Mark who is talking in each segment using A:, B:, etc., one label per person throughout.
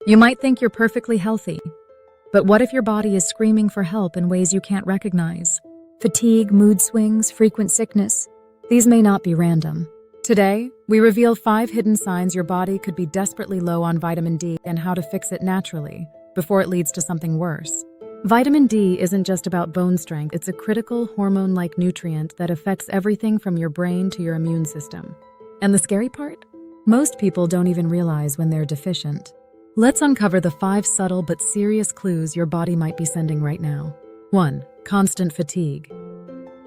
A: You might think you're perfectly healthy, but what if your body is screaming for help in ways you can't recognize? Fatigue, mood swings, frequent sickness. These may not be random. Today, we reveal 5 hidden signs your body could be desperately low on vitamin D and how to fix it naturally before it leads to something worse. Vitamin D isn't just about bone strength, it's a critical hormone-like nutrient that affects everything from your brain to your immune system. And the scary part? Most people don't even realize when they're deficient. Let's uncover the 5 subtle but serious clues your body might be sending right now. 1. Constant fatigue.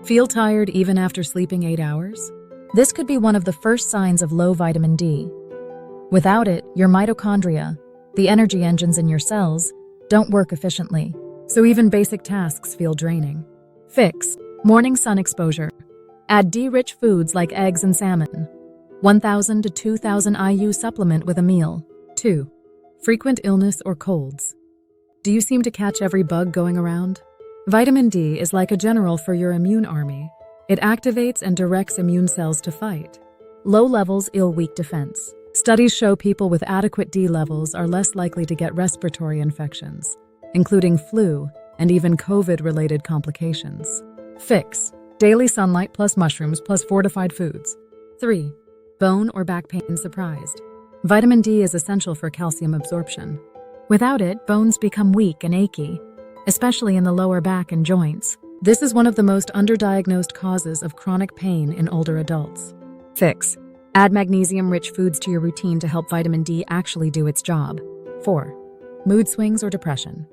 A: Feel tired even after sleeping 8 hours? This could be one of the first signs of low vitamin D. Without it, your mitochondria, the energy engines in your cells, don't work efficiently, so even basic tasks feel draining. Fix. Morning sun exposure. Add D-rich foods like eggs and salmon. 1,000 to 2,000 IU supplement with a meal. 2. Frequent illness or colds. Do you seem to catch every bug going around? Vitamin D is like a general for your immune army. It activates and directs immune cells to fight. Low levels ill weak defense. Studies show people with adequate D levels are less likely to get respiratory infections, including flu and even COVID-related complications. Fix. Daily sunlight plus mushrooms plus fortified foods. 3. Bone or back pain surprised. Vitamin D is essential for calcium absorption. Without it, bones become weak and achy, especially in the lower back and joints. This is one of the most underdiagnosed causes of chronic pain in older adults. Fix. Add magnesium-rich foods to your routine to help vitamin D actually do its job. 4. Mood swings or depression.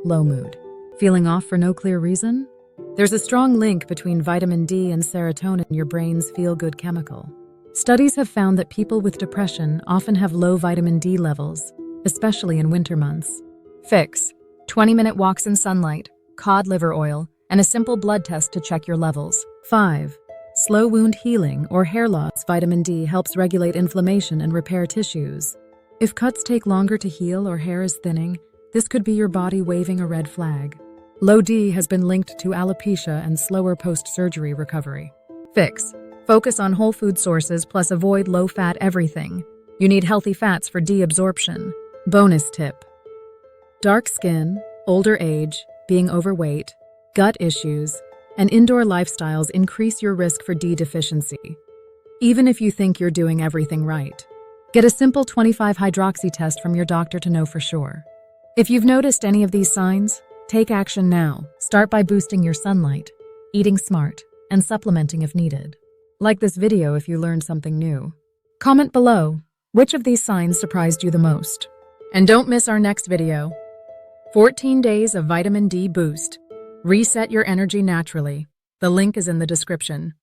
A: Low mood. Feeling off for no clear reason? There's a strong link between vitamin D and serotonin, your brain's feel-good chemical. Studies have found that people with depression often have low vitamin D levels, especially in winter months. Fix. 20-minute walks in sunlight, cod liver oil, and a simple blood test to check your levels. 5. Slow wound healing or hair loss. Vitamin D helps regulate inflammation and repair tissues. If cuts take longer to heal or hair is thinning, this could be your body waving a red flag. Low D has been linked to alopecia and slower post-surgery recovery. Fix. Focus on whole food sources plus avoid low-fat everything. You need healthy fats for D absorption. Bonus tip. Dark skin, older age, being overweight, gut issues, and indoor lifestyles increase your risk for D deficiency, even if you think you're doing everything right. Get a simple 25-hydroxy test from your doctor to know for sure. If you've noticed any of these signs, take action now. Start by boosting your sunlight, eating smart, and supplementing if needed. Like this video if you learned something new. Comment below, which of these signs surprised you the most? And don't miss our next video. 14 days of vitamin D boost. Reset your energy naturally. The link is in the description.